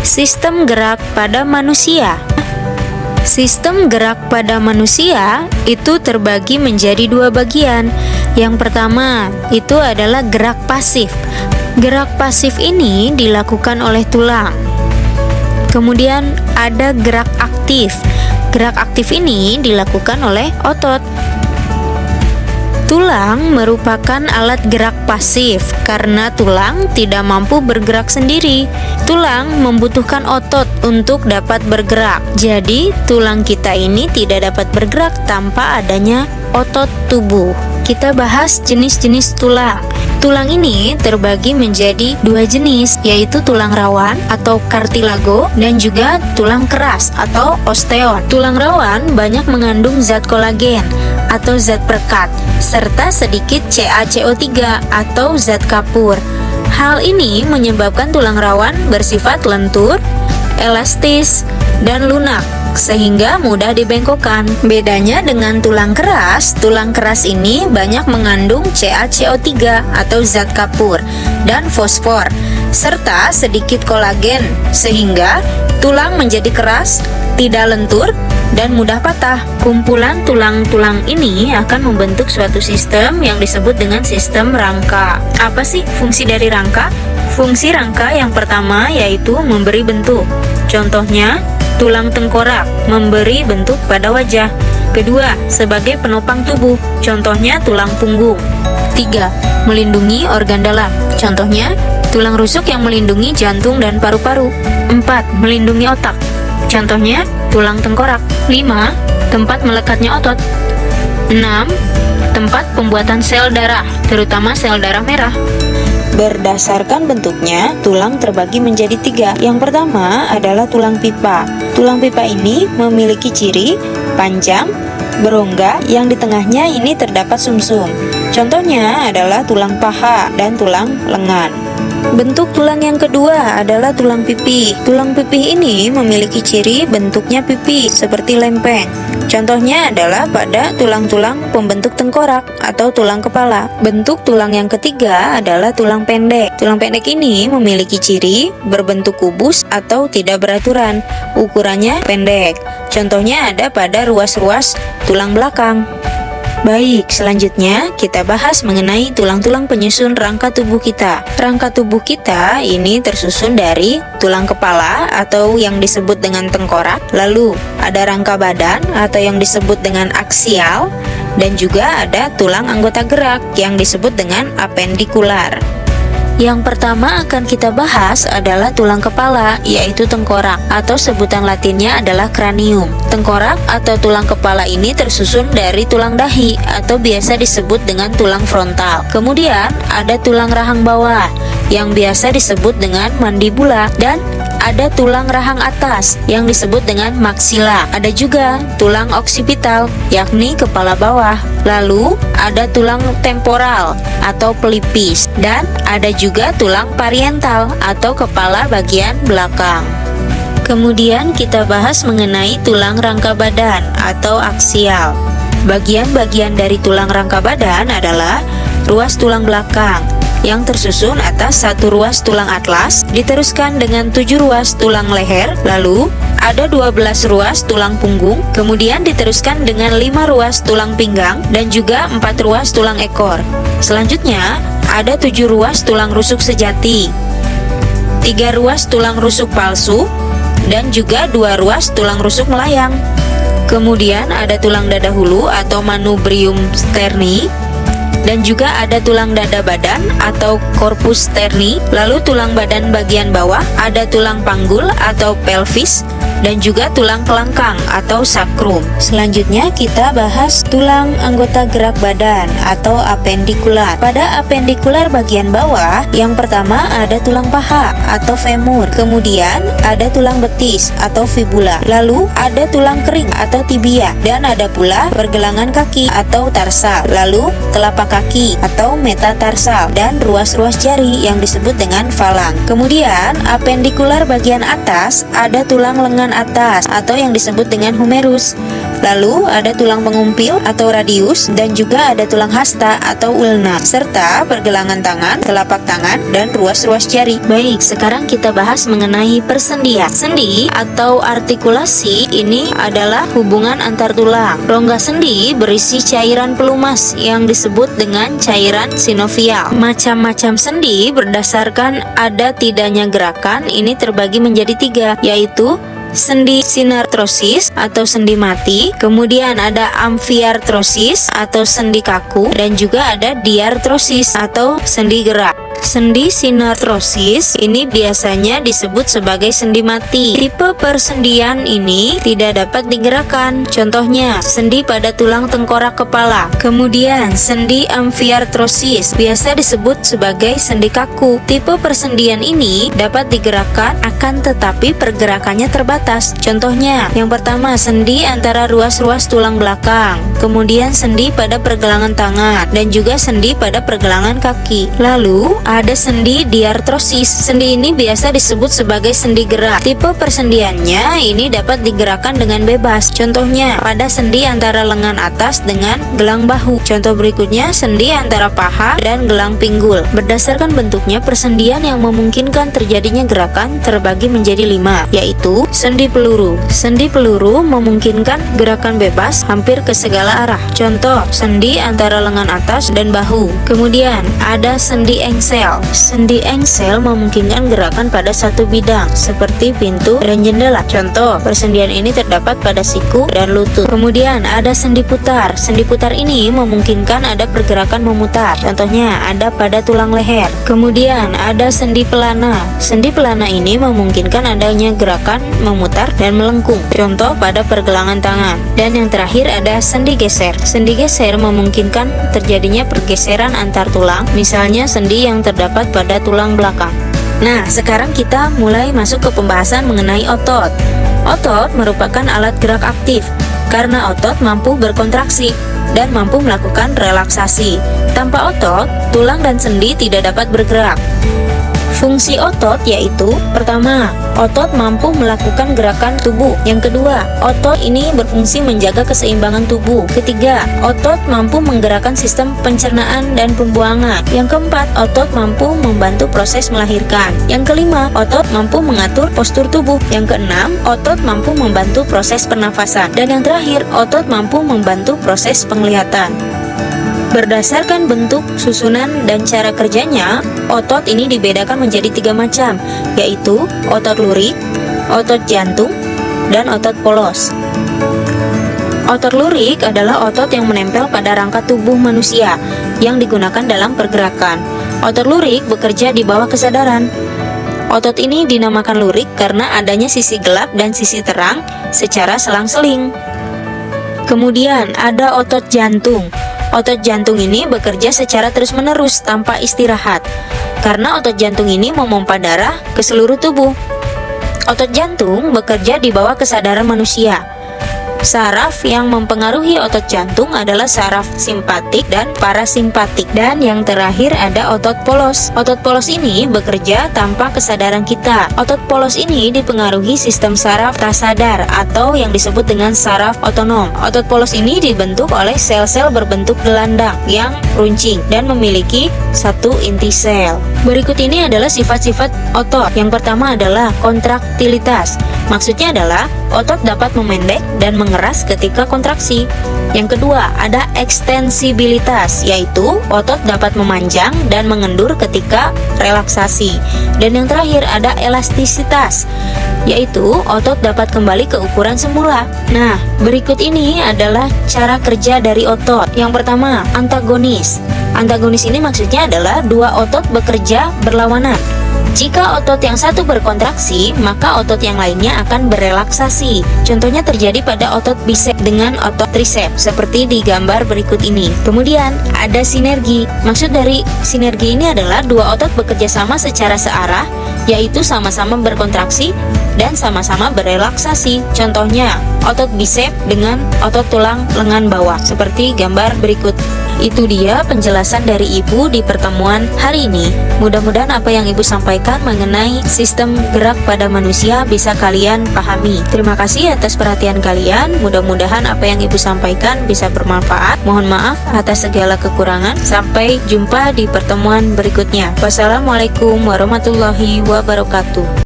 Sistem gerak pada manusia. Sistem gerak pada manusia itu terbagi menjadi dua bagian. Yang pertama itu adalah gerak pasif. Gerak pasif ini dilakukan oleh tulang. Kemudian ada gerak aktif. Gerak aktif ini dilakukan oleh otot. Tulang merupakan alat gerak pasif karena tulang tidak mampu bergerak sendiri. Tulang membutuhkan otot untuk dapat bergerak. Jadi, tulang kita ini tidak dapat bergerak tanpa adanya otot tubuh. Kita bahas jenis-jenis tulang. Tulang ini terbagi menjadi dua jenis, yaitu tulang rawan atau kartilago dan juga tulang keras atau osteon. Tulang rawan banyak mengandung zat kolagen atau zat perekat, serta sedikit CaCO3 atau zat kapur. Hal ini menyebabkan tulang rawan bersifat lentur, elastis, dan lunak, sehingga mudah dibengkokkan. Bedanya dengan tulang keras ini banyak mengandung CaCO3 atau zat kapur dan fosfor, serta sedikit kolagen, sehingga tulang menjadi keras, tidak lentur, dan mudah patah. Kumpulan tulang-tulang ini akan membentuk suatu sistem yang disebut dengan sistem rangka. Apa sih fungsi dari rangka? Fungsi rangka yang pertama yaitu memberi bentuk. Contohnya, tulang tengkorak memberi bentuk pada wajah. Kedua, sebagai penopang tubuh. Contohnya tulang punggung. Tiga, melindungi organ dalam. Contohnya, tulang rusuk yang melindungi jantung dan paru-paru. Empat, melindungi otak. Contohnya, tulang tengkorak. 5. Tempat melekatnya otot. 6. Tempat pembuatan sel darah, terutama sel darah merah. Berdasarkan bentuknya, tulang terbagi menjadi 3. Yang pertama adalah tulang pipa. Tulang pipa ini memiliki ciri panjang, berongga, yang di tengahnya ini terdapat sumsum. Contohnya adalah tulang paha dan tulang lengan. Bentuk tulang yang kedua adalah tulang pipih. Tulang pipih ini memiliki ciri bentuknya pipih seperti lempeng. Contohnya adalah pada tulang-tulang pembentuk tengkorak atau tulang kepala. Bentuk tulang yang ketiga adalah tulang pendek. Tulang pendek ini memiliki ciri berbentuk kubus atau tidak beraturan. Ukurannya pendek. Contohnya ada pada ruas-ruas tulang belakang. Baik, selanjutnya kita bahas mengenai tulang-tulang penyusun rangka tubuh kita. Rangka tubuh kita ini tersusun dari tulang kepala atau yang disebut dengan tengkorak, lalu ada rangka badan atau yang disebut dengan aksial, dan juga ada tulang anggota gerak yang disebut dengan apendikular. Yang pertama akan kita bahas adalah tulang kepala, yaitu tengkorak, atau sebutan latinnya adalah cranium. Tengkorak atau tulang kepala ini tersusun dari tulang dahi, atau biasa disebut dengan tulang frontal. Kemudian ada tulang rahang bawah, yang biasa disebut dengan mandibula, dan ada tulang rahang atas yang disebut dengan maksila. Ada juga tulang oksipital, yakni kepala bawah. Lalu ada tulang temporal atau pelipis, dan ada juga tulang pariental atau kepala bagian belakang. Kemudian kita bahas mengenai tulang rangka badan atau aksial. Bagian-bagian dari tulang rangka badan adalah ruas tulang belakang yang tersusun atas satu ruas tulang atlas, diteruskan dengan 7 ruas tulang leher, lalu ada 12 ruas tulang punggung, kemudian diteruskan dengan 5 ruas tulang pinggang, dan juga 4 ruas tulang ekor. Selanjutnya, ada 7 ruas tulang rusuk sejati, 3 ruas tulang rusuk palsu, dan juga 2 ruas tulang rusuk melayang. Kemudian ada tulang dada hulu atau manubrium sterni, dan juga ada tulang dada badan atau corpus sterni. Lalu tulang badan bagian bawah ada tulang panggul atau pelvis, dan juga tulang kelangkang atau sacrum. Selanjutnya kita bahas tulang anggota gerak badan atau apendikular. Pada apendikular bagian bawah, yang pertama ada tulang paha atau femur, kemudian ada tulang betis atau fibula, lalu ada tulang kering atau tibia, dan ada pula pergelangan kaki atau tarsal, lalu telapak kaki atau metatarsal, dan ruas-ruas jari yang disebut dengan falang. Kemudian apendikular bagian atas ada tulang lengan atas atau yang disebut dengan humerus. Lalu ada tulang pengumpil atau radius, dan juga ada tulang hasta atau ulna, serta pergelangan tangan, telapak tangan, dan ruas-ruas jari. Baik, sekarang kita bahas mengenai persendian. Sendi atau artikulasi ini adalah hubungan antar tulang. Rongga sendi berisi cairan pelumas yang disebut dengan cairan sinovial. Macam-macam sendi berdasarkan ada tidaknya gerakan ini terbagi menjadi 3, yaitu sendi sinartrosis atau sendi mati, kemudian ada amfiartrosis atau sendi kaku, dan juga ada diartrosis atau sendi gerak. Sendi sinartrosis ini biasanya disebut sebagai sendi mati. Tipe persendian ini tidak dapat digerakkan. Contohnya, sendi pada tulang tengkorak kepala. Kemudian, sendi amfiartrosis biasa disebut sebagai sendi kaku. Tipe persendian ini dapat digerakkan akan tetapi pergerakannya terbatas. Contohnya, yang pertama sendi antara ruas-ruas tulang belakang, kemudian sendi pada pergelangan tangan, dan juga sendi pada pergelangan kaki. Lalu, ada sendi diartrosis. Sendi ini biasa disebut sebagai sendi gerak. Tipe persendiannya ini dapat digerakkan dengan bebas. Contohnya, pada sendi antara lengan atas dengan gelang bahu. Contoh berikutnya, sendi antara paha dan gelang pinggul. Berdasarkan bentuknya, persendian yang memungkinkan terjadinya gerakan terbagi menjadi 5, yaitu sendi peluru. Sendi peluru memungkinkan gerakan bebas hampir ke segala arah. Contoh, sendi antara lengan atas dan bahu. Kemudian, ada sendi engsel. Sendi engsel memungkinkan gerakan pada satu bidang, seperti pintu dan jendela. Contoh, persendian ini terdapat pada siku dan lutut. Kemudian ada sendi putar. Sendi putar ini memungkinkan ada pergerakan memutar. Contohnya, ada pada tulang leher. Kemudian ada sendi pelana. Sendi pelana ini memungkinkan adanya gerakan memutar dan melengkung. Contoh, pada pergelangan tangan. Dan yang terakhir ada sendi geser. Sendi geser memungkinkan terjadinya pergeseran antar tulang, misalnya sendi yang terdapat pada tulang belakang. Nah, sekarang kita mulai masuk ke pembahasan mengenai otot. Otot merupakan alat gerak aktif karena otot mampu berkontraksi dan mampu melakukan relaksasi. Tanpa otot, tulang dan sendi tidak dapat bergerak. Fungsi otot yaitu: pertama, otot mampu melakukan gerakan tubuh. Yang kedua, otot ini berfungsi menjaga keseimbangan tubuh. Ketiga, otot mampu menggerakkan sistem pencernaan dan pembuangan. Yang keempat, otot mampu membantu proses melahirkan. Yang kelima, otot mampu mengatur postur tubuh. Yang keenam, otot mampu membantu proses pernafasan. Dan yang terakhir, otot mampu membantu proses penglihatan. Berdasarkan bentuk, susunan, dan cara kerjanya, otot ini dibedakan menjadi 3 macam, yaitu otot lurik, otot jantung, dan otot polos. Otot lurik adalah otot yang menempel pada rangka tubuh manusia yang digunakan dalam pergerakan. Otot lurik bekerja di bawah kesadaran. Otot ini dinamakan lurik karena adanya sisi gelap dan sisi terang secara selang-seling. Kemudian ada otot jantung. Otot jantung ini bekerja secara terus-menerus tanpa istirahat, karena otot jantung ini memompa darah ke seluruh tubuh. Otot jantung bekerja di bawah kesadaran manusia. Saraf yang mempengaruhi otot jantung adalah saraf simpatik dan parasimpatik. Dan yang terakhir ada otot polos. Otot polos ini bekerja tanpa kesadaran kita. Otot polos ini dipengaruhi sistem saraf prasadar atau yang disebut dengan saraf otonom. Otot polos ini dibentuk oleh sel-sel berbentuk gelandang yang runcing dan memiliki satu inti sel. Berikut ini adalah sifat-sifat otot. Yang pertama adalah kontraktilitas. Maksudnya adalah otot dapat memendek dan mengeras ketika kontraksi. Yang kedua, ada ekstensibilitas, yaitu otot dapat memanjang dan mengendur ketika relaksasi. Dan yang terakhir ada elastisitas, yaitu otot dapat kembali ke ukuran semula. Nah, berikut ini adalah cara kerja dari otot. Yang pertama, antagonis. Antagonis ini maksudnya adalah dua otot bekerja berlawanan. Jika otot yang satu berkontraksi, maka otot yang lainnya akan berelaksasi. Contohnya terjadi pada otot bisep dengan otot tricep, seperti di gambar berikut ini. Kemudian ada sinergi. Maksud dari sinergi ini adalah dua otot bekerja sama secara searah, yaitu sama-sama berkontraksi dan sama-sama berelaksasi. Contohnya, otot bisep dengan otot tulang lengan bawah, seperti gambar berikut. Itu dia penjelasan dari Ibu di pertemuan hari ini. Mudah-mudahan apa yang Ibu sampaikan mengenai sistem gerak pada manusia bisa kalian pahami. Terima kasih atas perhatian kalian. Mudah-mudahan apa yang Ibu sampaikan bisa bermanfaat. Mohon maaf atas segala kekurangan. Sampai jumpa di pertemuan berikutnya. Wassalamualaikum warahmatullahi wabarakatuh.